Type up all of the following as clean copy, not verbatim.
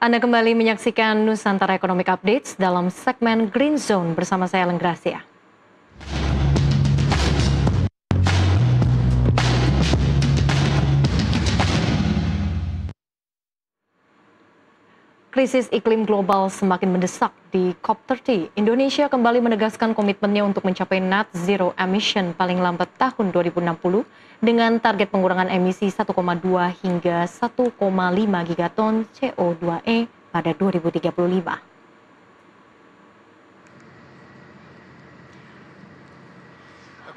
Anda kembali menyaksikan Nusantara Economic Updates dalam segmen Green Zone bersama saya Ellen Gracia. Krisis iklim global semakin mendesak di COP30. Indonesia kembali menegaskan komitmennya untuk mencapai net zero emission paling lambat tahun 2060 dengan target pengurangan emisi 1,2 hingga 1,5 gigaton CO2e pada 2035.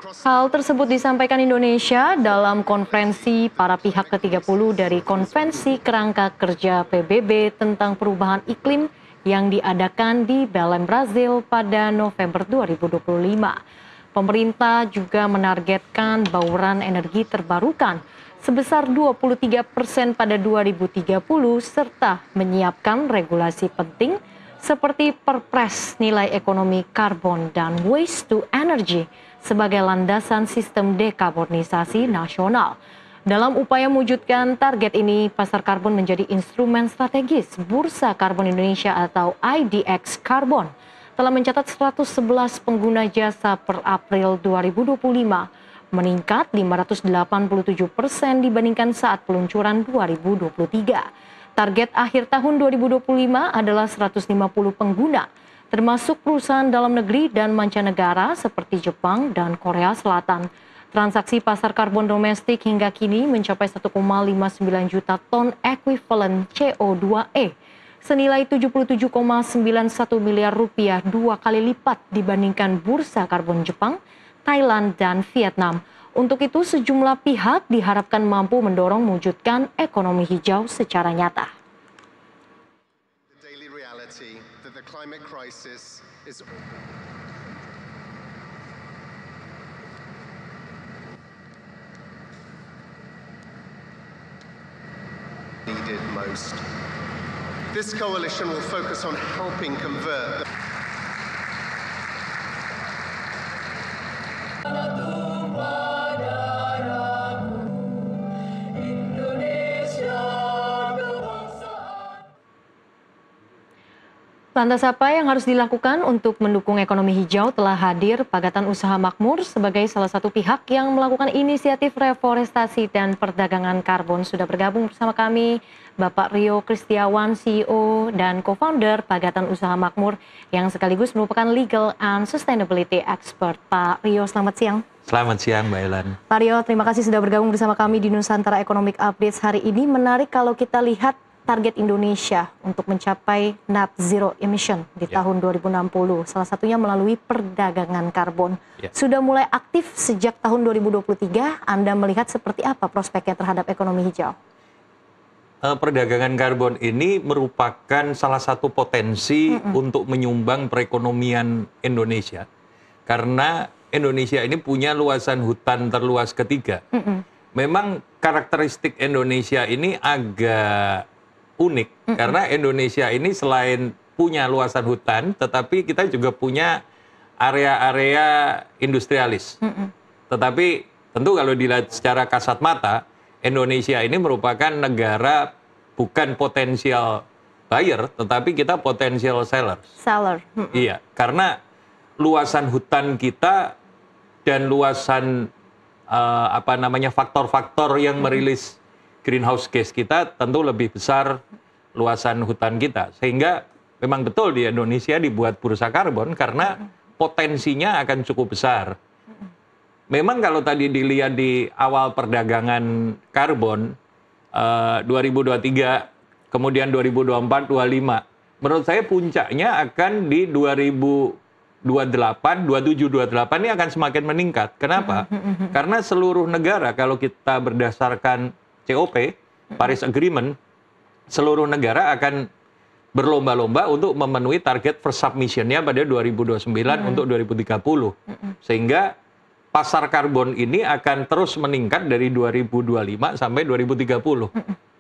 Hal tersebut disampaikan Indonesia dalam konferensi para pihak ke-30 dari Konvensi Kerangka Kerja PBB tentang perubahan iklim yang diadakan di Belém, Brazil pada November 2025. Pemerintah juga menargetkan bauran energi terbarukan sebesar 23% pada 2030 serta menyiapkan regulasi penting seperti Perpres nilai ekonomi karbon dan waste to energy sebagai landasan sistem dekarbonisasi nasional. Dalam upaya mewujudkan target ini, pasar karbon menjadi instrumen strategis. Bursa Karbon Indonesia atau IDX Carbon telah mencatat 111 pengguna jasa per April 2025, meningkat 587% dibandingkan saat peluncuran 2023. Target akhir tahun 2025 adalah 150 pengguna, termasuk perusahaan dalam negeri dan mancanegara seperti Jepang dan Korea Selatan. Transaksi pasar karbon domestik hingga kini mencapai 1,59 juta ton ekuivalen CO2e, senilai 77,91 miliar rupiah, 2 kali lipat dibandingkan bursa karbon Jepang, Thailand, dan Vietnam. Untuk itu, sejumlah pihak diharapkan mampu mendorong mewujudkan ekonomi hijau secara nyata. This coalition will focus on helping convert Lantas apa yang harus dilakukan untuk mendukung ekonomi hijau? Telah hadir Pagatan Usaha Makmur sebagai salah satu pihak yang melakukan inisiatif reforestasi dan perdagangan karbon. Sudah bergabung bersama kami Bapak Rio Kristiawan, CEO dan co-founder Pagatan Usaha Makmur yang sekaligus merupakan legal and sustainability expert. Pak Rio, selamat siang. Selamat siang, Mbak Ellen. Pak Rio, terima kasih sudah bergabung bersama kami di Nusantara Economic Updates hari ini. Menarik kalau kita lihat target Indonesia untuk mencapai net zero emission di tahun 2060, salah satunya melalui perdagangan karbon. Sudah mulai aktif sejak tahun 2023, Anda melihat seperti apa prospeknya terhadap ekonomi hijau? Perdagangan karbon ini merupakan salah satu potensi untuk menyumbang perekonomian Indonesia. Karena Indonesia ini punya luasan hutan terluas ketiga. Memang karakteristik Indonesia ini agak unik, karena Indonesia ini selain punya luasan hutan, tetapi kita juga punya area-area industrialis. Tetapi tentu kalau dilihat secara kasat mata, Indonesia ini merupakan negara bukan potensial buyer, tetapi kita potensial seller. Iya, karena luasan hutan kita dan luasan faktor-faktor yang merilis greenhouse gas kita tentu lebih besar luasan hutan kita. Sehingga memang betul di Indonesia dibuat bursa karbon karena potensinya akan cukup besar. Memang kalau tadi dilihat di awal perdagangan karbon 2023, kemudian 2024, 2025, menurut saya puncaknya akan di 2028, 27, 28 ini akan semakin meningkat. Kenapa? Karena seluruh negara kalau kita berdasarkan COP, Paris Agreement, seluruh negara akan berlomba-lomba untuk memenuhi target first submission-nya pada 2029 untuk 2030. Sehingga pasar karbon ini akan terus meningkat dari 2025 sampai 2030.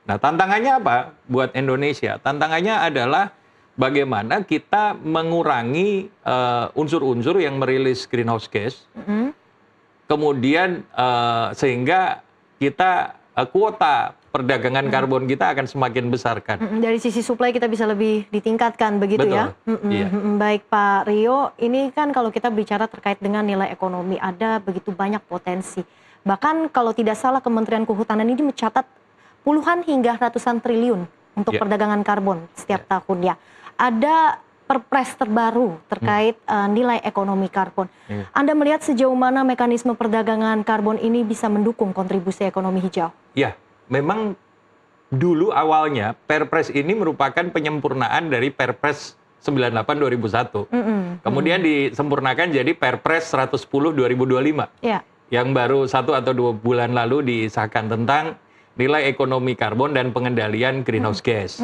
Nah, tantangannya apa buat Indonesia? Tantangannya adalah bagaimana kita mengurangi unsur-unsur yang merilis greenhouse gas, kemudian sehingga kita kuota perdagangan karbon kita akan semakin besar kan. Dari sisi supply kita bisa lebih ditingkatkan begitu Betul. ya. Iya. Baik Pak Rio, ini kan kalau kita bicara terkait dengan nilai ekonomi ada begitu banyak potensi. Bahkan kalau tidak salah Kementerian Kehutanan ini mencatat puluhan hingga ratusan triliun untuk perdagangan karbon setiap tahun ya. Ada perpres terbaru terkait nilai ekonomi karbon. Anda melihat sejauh mana mekanisme perdagangan karbon ini bisa mendukung kontribusi ekonomi hijau? Ya, memang dulu awalnya Perpres ini merupakan penyempurnaan dari Perpres 98 2001. Kemudian disempurnakan jadi Perpres 110 2025. Ya. Yang baru 1 atau 2 bulan lalu disahkan tentang nilai ekonomi karbon dan pengendalian greenhouse gas.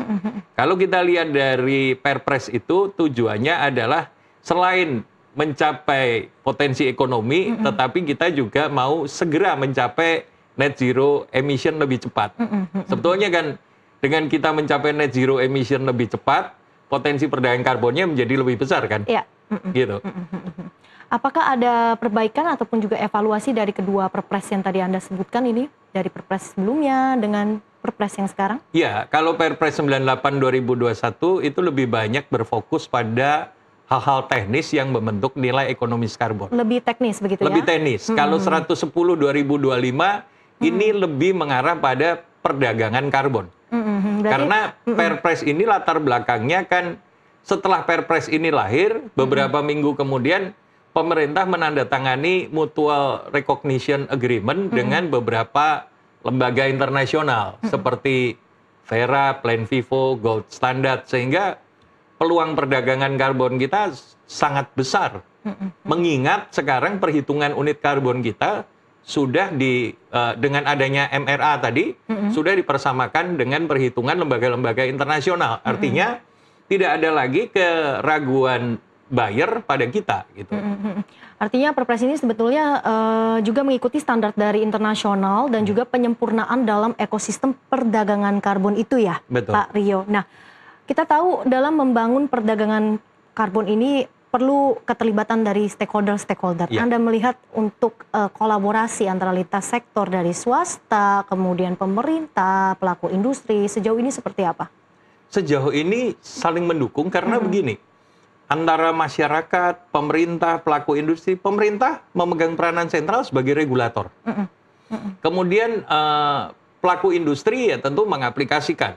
Kalau kita lihat dari Perpres itu tujuannya adalah selain mencapai potensi ekonomi, tetapi kita juga mau segera mencapai net zero emission lebih cepat. Sebetulnya kan dengan kita mencapai net zero emission lebih cepat, potensi perdagangan karbonnya menjadi lebih besar kan? Iya. Gitu. Apakah ada perbaikan ataupun juga evaluasi dari kedua perpres yang tadi Anda sebutkan ini? Dari perpres sebelumnya dengan perpres yang sekarang? Ya, kalau Perpres 98 2021 itu lebih banyak berfokus pada hal-hal teknis yang membentuk nilai ekonomis karbon. Lebih teknis begitu Lebih ya? teknis. Kalau 110 2025 ini lebih mengarah pada perdagangan karbon. Karena Perpres ini latar belakangnya kan setelah Perpres ini lahir, beberapa minggu kemudian pemerintah menandatangani Mutual Recognition Agreement dengan beberapa lembaga internasional seperti Verra, Plan Vivo, Gold Standard, sehingga peluang perdagangan karbon kita sangat besar. Mengingat sekarang perhitungan unit karbon kita sudah dengan adanya MRA tadi sudah dipersamakan dengan perhitungan lembaga-lembaga internasional. Artinya tidak ada lagi keraguan buyer pada kita gitu. Artinya perpres ini sebetulnya juga mengikuti standar dari internasional dan juga penyempurnaan dalam ekosistem perdagangan karbon itu ya, Betul. Pak Rio. Nah, kita tahu dalam membangun perdagangan karbon ini perlu keterlibatan dari stakeholder-stakeholder. Ya. Anda melihat untuk kolaborasi antara lintas sektor dari swasta, kemudian pemerintah, pelaku industri, sejauh ini seperti apa? Sejauh ini saling mendukung karena begini, antara masyarakat, pemerintah, pelaku industri, pemerintah memegang peranan sentral sebagai regulator. Kemudian pelaku industri ya tentu mengaplikasikan.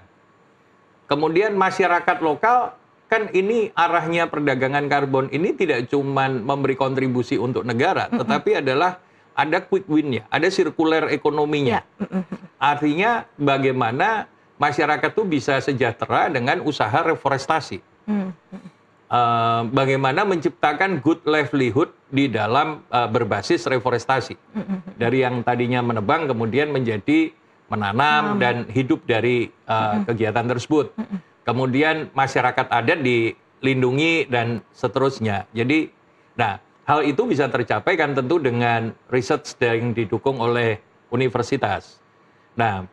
Kemudian masyarakat lokal, kan ini arahnya perdagangan karbon ini tidak cuma memberi kontribusi untuk negara, tetapi adalah ada quick win-nya, ada sirkuler ekonominya. Artinya bagaimana masyarakat itu bisa sejahtera dengan usaha reforestasi. Bagaimana menciptakan good livelihood di dalam berbasis reforestasi. Dari yang tadinya menebang kemudian menjadi menanam dan hidup dari kegiatan tersebut. Kemudian masyarakat adat dilindungi dan seterusnya. Jadi, nah hal itu bisa tercapai kan tentu dengan research yang didukung oleh universitas. Nah,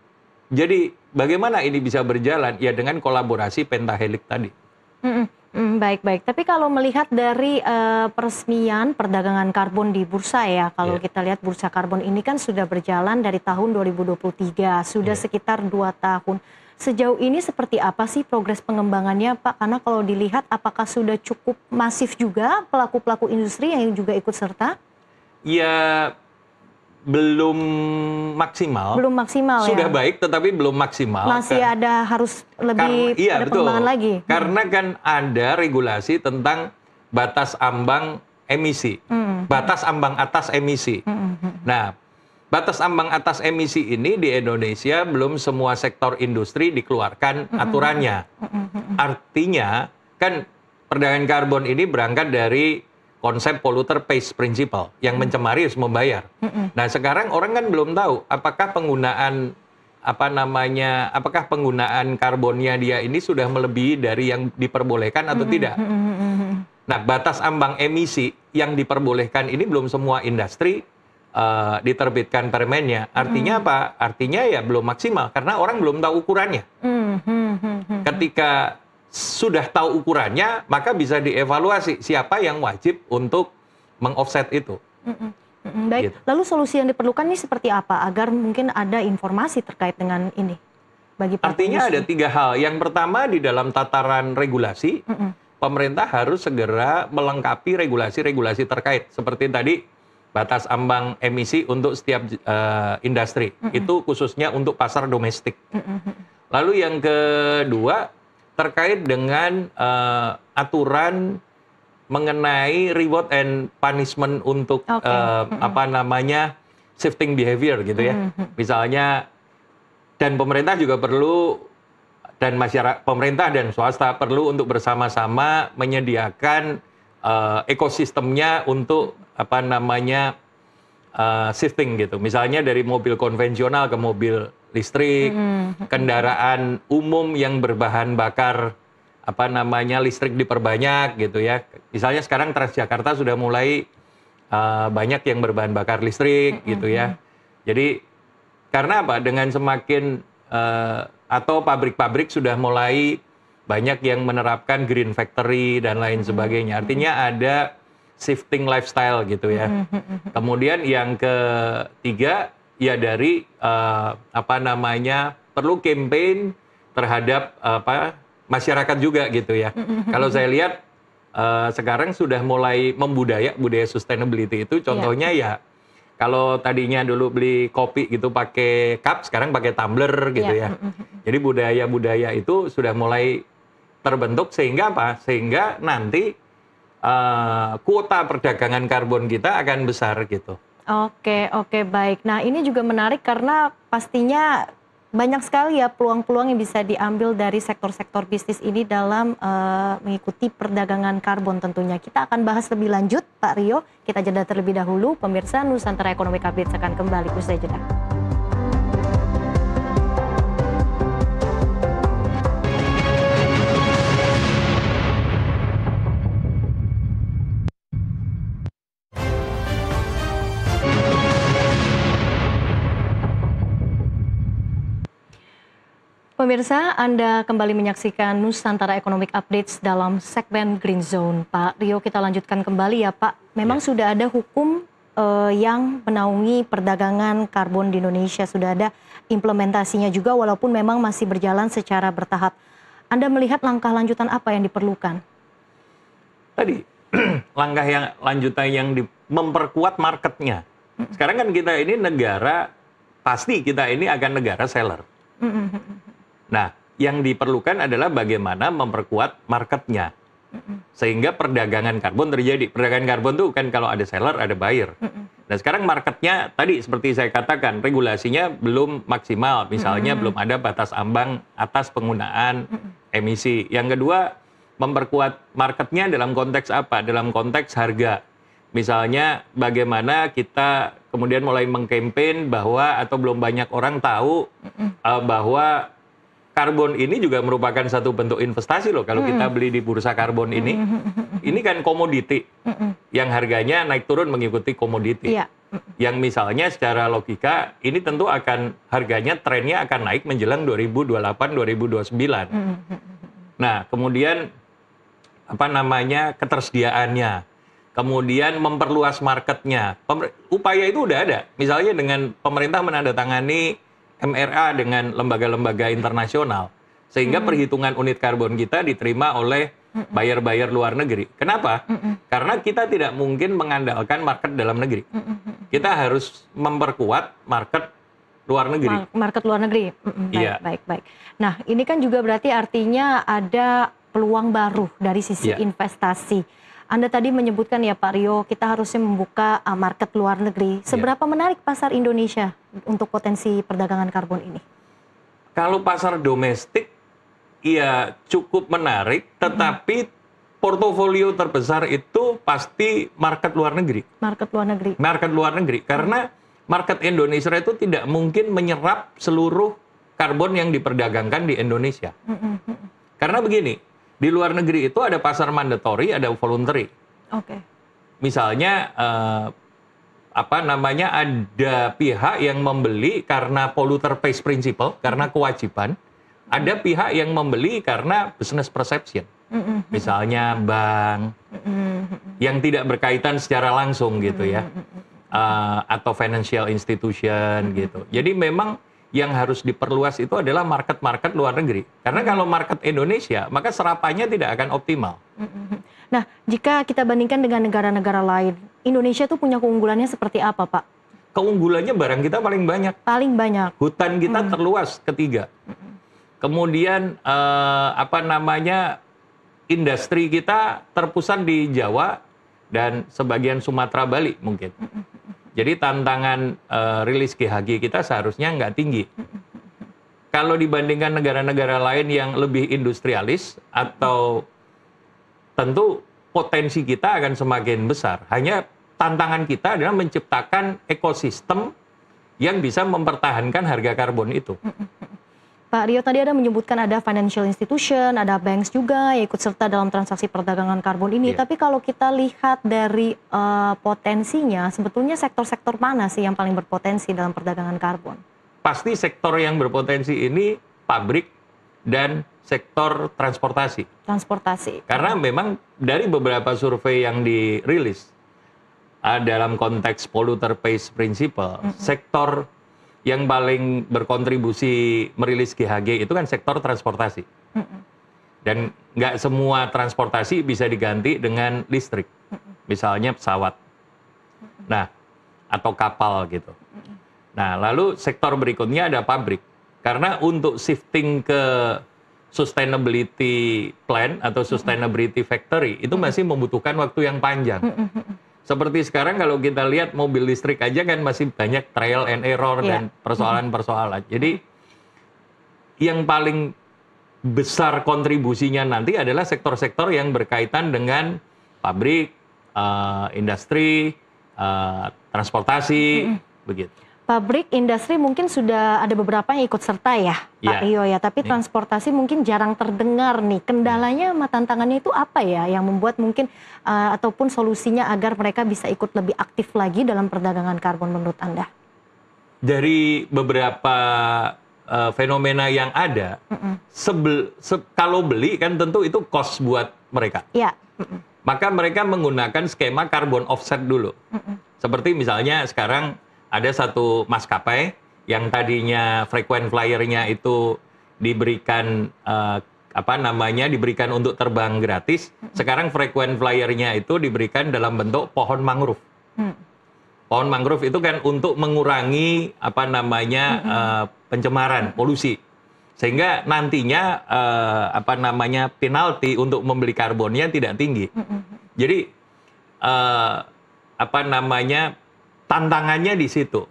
jadi bagaimana ini bisa berjalan? Ya dengan kolaborasi pentahelix tadi. Baik. Tapi kalau melihat dari peresmian perdagangan karbon di bursa ya, kalau kita lihat bursa karbon ini kan sudah berjalan dari tahun 2023, sudah sekitar 2 tahun. Sejauh ini seperti apa sih progres pengembangannya Pak? Karena kalau dilihat apakah sudah cukup masif juga pelaku-pelaku industri yang juga ikut serta? Ya belum maksimal. Belum maksimal ya? Sudah baik tetapi belum maksimal. Masih ada harus lebih ada pengembangan lagi. Karena kan ada regulasi tentang batas ambang emisi. Batas ambang atas emisi. Nah, batas ambang atas emisi ini di Indonesia belum semua sektor industri dikeluarkan aturannya. Artinya kan perdagangan karbon ini berangkat dari konsep polluter pays principle yang mencemari harus membayar. Nah, sekarang orang kan belum tahu apakah penggunaan apakah penggunaan karbonnya dia ini sudah melebihi dari yang diperbolehkan atau tidak. Nah, batas ambang emisi yang diperbolehkan ini belum semua industri diterbitkan permennya. Artinya apa? Artinya ya belum maksimal karena orang belum tahu ukurannya. Ketika sudah tahu ukurannya, maka bisa dievaluasi siapa yang wajib untuk meng-offset itu. Baik, Gitu. lalu solusi yang diperlukan ini seperti apa agar mungkin ada informasi terkait dengan ini? bagi pelaku Artinya ada industri? 3 hal. Yang pertama di dalam tataran regulasi, pemerintah harus segera melengkapi regulasi-regulasi terkait. Seperti tadi, batas ambang emisi untuk setiap industri. Itu khususnya untuk pasar domestik. Lalu yang kedua, terkait dengan aturan mengenai reward and punishment untuk shifting behavior gitu ya. Misalnya, dan pemerintah juga perlu, dan masyarakat, pemerintah dan swasta perlu untuk bersama-sama menyediakan ekosistemnya untuk shifting gitu. Misalnya dari mobil konvensional ke mobil listrik, kendaraan umum yang berbahan bakar listrik diperbanyak gitu ya. Misalnya sekarang Transjakarta sudah mulai banyak yang berbahan bakar listrik gitu ya. Jadi karena apa? Dengan semakin atau pabrik-pabrik sudah mulai banyak yang menerapkan green factory dan lain sebagainya. Artinya ada shifting lifestyle gitu ya. Kemudian yang ketiga ya dari perlu campaign terhadap masyarakat juga gitu ya. Kalau saya lihat sekarang sudah mulai budaya sustainability itu contohnya ya kalau tadinya dulu beli kopi gitu pakai cup, sekarang pakai tumbler gitu ya. Jadi budaya-budaya itu sudah mulai terbentuk sehingga apa? Sehingga nanti kuota perdagangan karbon kita akan besar gitu. Oke, baik. Nah, ini juga menarik karena pastinya banyak sekali ya peluang-peluang yang bisa diambil dari sektor-sektor bisnis ini dalam mengikuti perdagangan karbon tentunya. Kita akan bahas lebih lanjut, Pak Rio. Kita jeda terlebih dahulu. Pemirsa, Nusantara Economic Update akan kembali usai jeda. Pemirsa, Anda kembali menyaksikan Nusantara Economic Updates dalam segmen Green Zone. Pak Rio, kita lanjutkan kembali ya Pak. Memang sudah ada hukum yang menaungi perdagangan karbon di Indonesia. Sudah ada implementasinya juga walaupun memang masih berjalan secara bertahap. Anda melihat langkah lanjutan apa yang diperlukan? Tadi, langkah yang lanjutan yang memperkuat marketnya. Sekarang kan kita ini negara, pasti kita ini akan negara seller. Nah, yang diperlukan adalah bagaimana memperkuat marketnya. Sehingga perdagangan karbon terjadi. Perdagangan karbon itu kan kalau ada seller, ada buyer. Nah, sekarang marketnya, tadi seperti saya katakan, regulasinya belum maksimal. Misalnya belum ada batas ambang atas penggunaan emisi. Yang kedua, memperkuat marketnya dalam konteks apa? Dalam konteks harga. Misalnya bagaimana kita kemudian mulai mengkampen bahwa, atau belum banyak orang tahu bahwa karbon ini juga merupakan satu bentuk investasi loh. Kalau kita beli di bursa karbon ini kan komoditi yang harganya naik turun mengikuti komoditi. Yang misalnya secara logika ini tentu akan harganya trennya akan naik menjelang 2028-2029. Nah, kemudian ketersediaannya, kemudian memperluas marketnya. Upaya itu udah ada. Misalnya dengan pemerintah menandatangani MRA dengan lembaga-lembaga internasional, sehingga perhitungan unit karbon kita diterima oleh buyer-buyer luar negeri. Kenapa? Karena kita tidak mungkin mengandalkan market dalam negeri. Kita harus memperkuat market luar negeri. Market luar negeri. Baik. Nah, ini kan juga berarti artinya ada peluang baru dari sisi investasi. Anda tadi menyebutkan ya Pak Rio, kita harusnya membuka market luar negeri. Seberapa menarik pasar Indonesia untuk potensi perdagangan karbon ini? Kalau pasar domestik, ya cukup menarik, tetapi portofolio terbesar itu pasti market luar negeri. Market luar negeri. Market luar negeri, karena market Indonesia itu tidak mungkin menyerap seluruh karbon yang diperdagangkan di Indonesia. Karena begini, di luar negeri itu ada pasar mandatory, ada voluntary. Misalnya ada pihak yang membeli karena polluter pays principle, karena kewajiban. Ada pihak yang membeli karena business perception. Misalnya bank yang tidak berkaitan secara langsung gitu ya. Atau financial institution gitu. Jadi memang yang harus diperluas itu adalah market-market luar negeri. Karena kalau market Indonesia, maka serapannya tidak akan optimal. Nah, jika kita bandingkan dengan negara-negara lain, Indonesia tuh punya keunggulannya seperti apa, Pak? Keunggulannya barang kita paling banyak. Paling banyak. Hutan kita terluas ketiga. Kemudian industri kita terpusat di Jawa dan sebagian Sumatera Bali mungkin. Jadi tantangan rilis GHG kita seharusnya nggak tinggi. Kalau dibandingkan negara-negara lain yang lebih industrialis, atau tentu potensi kita akan semakin besar. Hanya tantangan kita adalah menciptakan ekosistem yang bisa mempertahankan harga karbon itu. Pak Rio tadi ada menyebutkan ada financial institution, ada banks juga yang ikut serta dalam transaksi perdagangan karbon ini. Iya. Tapi kalau kita lihat dari potensinya, sebetulnya sektor-sektor mana sih yang paling berpotensi dalam perdagangan karbon? Pasti sektor yang berpotensi ini pabrik dan sektor transportasi. Transportasi. Karena memang dari beberapa survei yang dirilis dalam konteks polluter pays principle, sektor yang paling berkontribusi merilis GHG itu kan sektor transportasi. Dan nggak semua transportasi bisa diganti dengan listrik. Misalnya pesawat. Nah, atau kapal gitu. Nah, lalu sektor berikutnya ada pabrik. Karena untuk shifting ke sustainability plan atau sustainability factory itu masih membutuhkan waktu yang panjang. Seperti sekarang kalau kita lihat mobil listrik aja kan masih banyak trial and error dan persoalan-persoalan. Jadi yang paling besar kontribusinya nanti adalah sektor-sektor yang berkaitan dengan pabrik, industri, transportasi, begitu. Pabrik, industri mungkin sudah ada beberapa yang ikut serta ya, Pak Rio ya. Tapi transportasi mungkin jarang terdengar nih. Kendalanya sama tantangannya itu apa ya yang membuat mungkin ataupun solusinya agar mereka bisa ikut lebih aktif lagi dalam perdagangan karbon menurut Anda? Dari beberapa fenomena yang ada, kalau beli kan tentu itu cost buat mereka. Iya. Maka mereka menggunakan skema carbon offset dulu. Seperti misalnya sekarang ada satu maskapai yang tadinya frequent flyer-nya itu diberikan diberikan untuk terbang gratis. Sekarang frequent flyer-nya itu diberikan dalam bentuk pohon mangrove. Pohon mangrove itu kan untuk mengurangi pencemaran, polusi. Sehingga nantinya penalti untuk membeli karbonnya tidak tinggi. Jadi tantangannya di situ.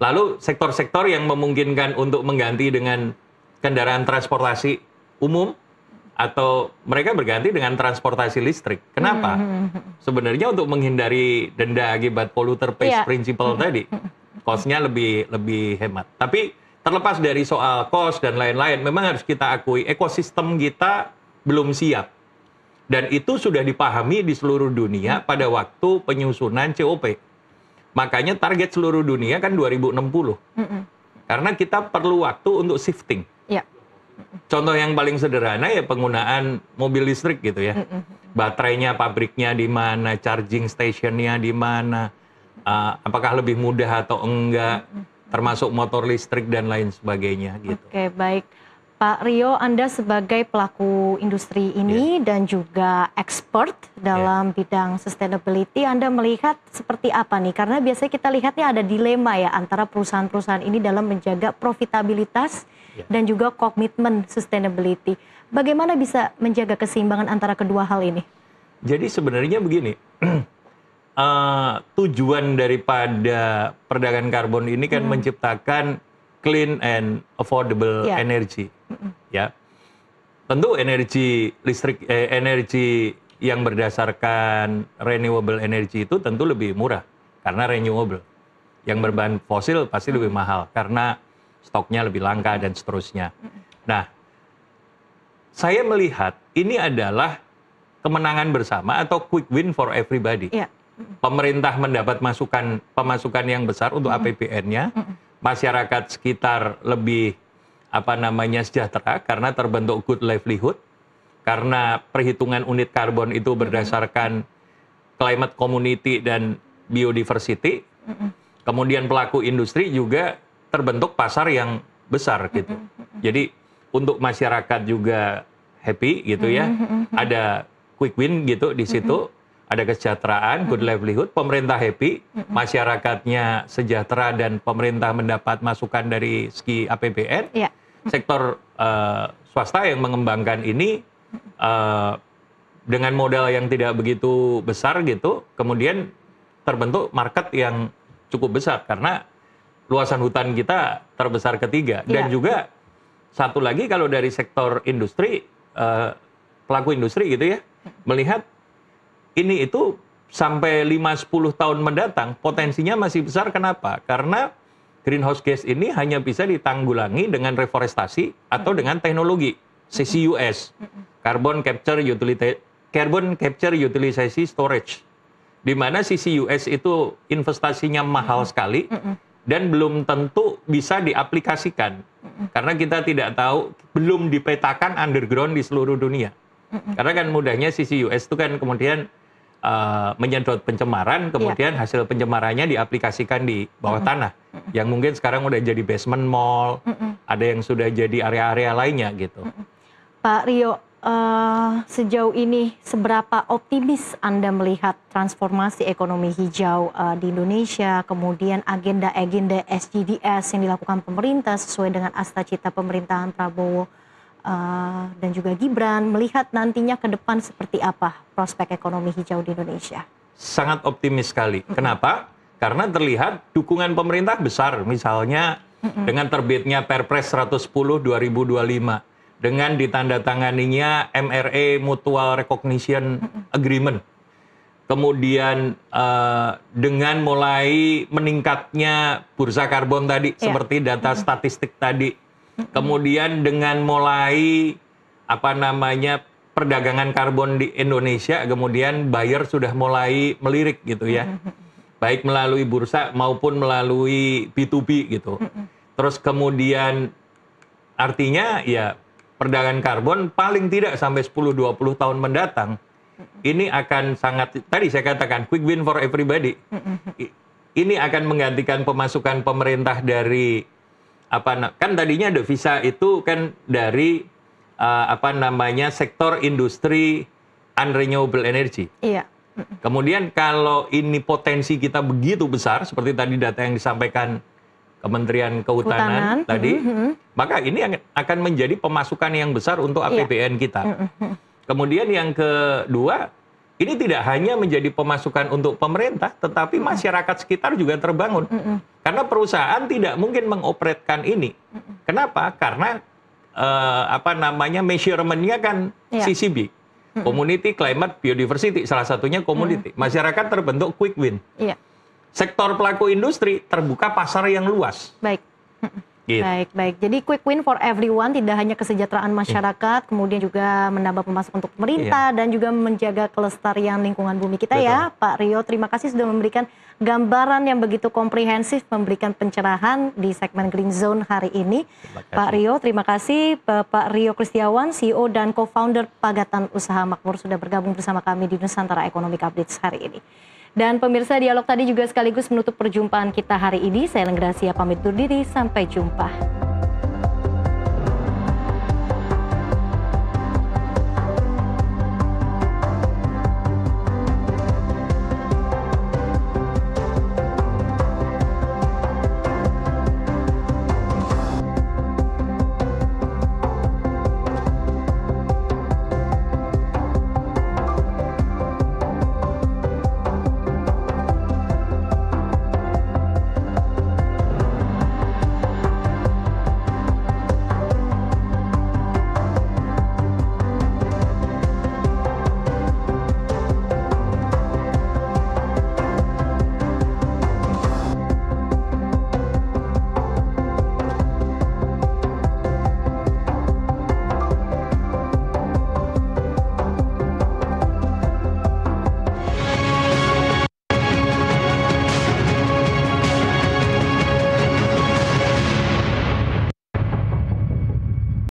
Lalu sektor-sektor yang memungkinkan untuk mengganti dengan kendaraan transportasi umum atau mereka berganti dengan transportasi listrik. Kenapa? Sebenarnya untuk menghindari denda akibat polluter pays principle tadi, cost-nya lebih hemat. Tapi terlepas dari soal cost dan lain-lain, memang harus kita akui ekosistem kita belum siap. Dan itu sudah dipahami di seluruh dunia pada waktu penyusunan COP. Makanya target seluruh dunia kan 2060. Karena kita perlu waktu untuk shifting. Contoh yang paling sederhana ya penggunaan mobil listrik gitu ya. Baterainya, pabriknya di mana, charging stationnya di mana, apakah lebih mudah atau enggak, termasuk motor listrik dan lain sebagainya gitu. Oke, baik. Pak Rio, Anda sebagai pelaku industri ini dan juga expert dalam bidang sustainability, Anda melihat seperti apa nih? Karena biasanya kita lihatnya ada dilema ya antara perusahaan-perusahaan ini dalam menjaga profitabilitas dan juga komitmen sustainability. Bagaimana bisa menjaga keseimbangan antara kedua hal ini? Jadi sebenarnya begini, tujuan daripada perdagangan karbon ini kan menciptakan clean and affordable energy, ya. Tentu energi listrik, energi yang berdasarkan renewable energy itu tentu lebih murah karena renewable. Yang berbahan fosil pasti lebih mahal karena stoknya lebih langka dan seterusnya. Nah, saya melihat ini adalah kemenangan bersama atau quick win for everybody. Pemerintah mendapat pemasukan yang besar untuk APBN-nya. Masyarakat sekitar lebih sejahtera karena terbentuk good livelihood, karena perhitungan unit karbon itu berdasarkan climate community dan biodiversity. Kemudian pelaku industri juga terbentuk pasar yang besar gitu. Jadi untuk masyarakat juga happy gitu ya. Ada quick win gitu di situ. Ada kesejahteraan, good livelihood, pemerintah happy, masyarakatnya sejahtera dan pemerintah mendapat masukan dari segi APBN. Iya. Sektor swasta yang mengembangkan ini dengan modal yang tidak begitu besar gitu, kemudian terbentuk market yang cukup besar karena luasan hutan kita terbesar ketiga. Dan juga satu lagi kalau dari sektor industri, pelaku industri gitu ya, melihat ini itu sampai 5-10 tahun mendatang potensinya masih besar. Kenapa? Karena greenhouse gas ini hanya bisa ditanggulangi dengan reforestasi atau dengan teknologi CCUS, Carbon Capture Utilization Storage, di mana CCUS itu investasinya mahal sekali dan belum tentu bisa diaplikasikan karena kita tidak tahu, belum dipetakan underground di seluruh dunia. Karena kan mudahnya CCUS itu kan kemudian menyedot pencemaran, kemudian hasil pencemarannya diaplikasikan di bawah tanah, yang mungkin sekarang udah jadi basement mall, ada yang sudah jadi area-area lainnya gitu. Pak Rio, sejauh ini seberapa optimis Anda melihat transformasi ekonomi hijau di Indonesia, kemudian agenda-agenda SDGs yang dilakukan pemerintah sesuai dengan asta-cita pemerintahan Prabowo dan juga Gibran, melihat nantinya ke depan seperti apa prospek ekonomi hijau di Indonesia? Sangat optimis sekali. Kenapa? Karena terlihat dukungan pemerintah besar, misalnya dengan terbitnya Perpres 110 2025, dengan ditandatanganinya MRE Mutual Recognition Agreement, kemudian dengan mulai meningkatnya bursa karbon tadi, seperti data statistik tadi, kemudian dengan mulai perdagangan karbon di Indonesia, kemudian buyer sudah mulai melirik gitu ya, baik melalui bursa maupun melalui B2B gitu. Terus kemudian artinya ya perdagangan karbon paling tidak sampai 10-20 tahun mendatang ini akan sangat, tadi saya katakan quick win for everybody. Ini akan menggantikan pemasukan pemerintah dari kan tadinya devisa itu kan dari sektor industri unrenewable energy. Iya. Kemudian kalau ini potensi kita begitu besar seperti tadi data yang disampaikan Kementerian Kehutanan tadi, maka ini akan menjadi pemasukan yang besar untuk APBN kita. Kemudian yang kedua, ini tidak hanya menjadi pemasukan untuk pemerintah, tetapi masyarakat sekitar juga terbangun. Karena perusahaan tidak mungkin mengoperatkan ini. Kenapa? Karena measurement-nya kan CCB. Community, Climate, Biodiversity, salah satunya community. Masyarakat terbentuk quick win. Sektor pelaku industri terbuka pasar yang luas. Baik. Gitu. Baik. Jadi quick win for everyone, tidak hanya kesejahteraan masyarakat, kemudian juga menambah pemasukan untuk pemerintah dan juga menjaga kelestarian lingkungan bumi kita. Betul. Ya, Pak Rio. Terima kasih sudah memberikan gambaran yang begitu komprehensif, memberikan pencerahan di segmen Green Zone hari ini. Pak Rio, terima kasih. Bapak Rio Kristiawan, CEO dan co-founder Pagatan Usaha Makmur sudah bergabung bersama kami di Nusantara Economic Updates hari ini. Dan pemirsa, dialog tadi juga sekaligus menutup perjumpaan kita hari ini. Saya Lenggrasia pamit undur diri, sampai jumpa.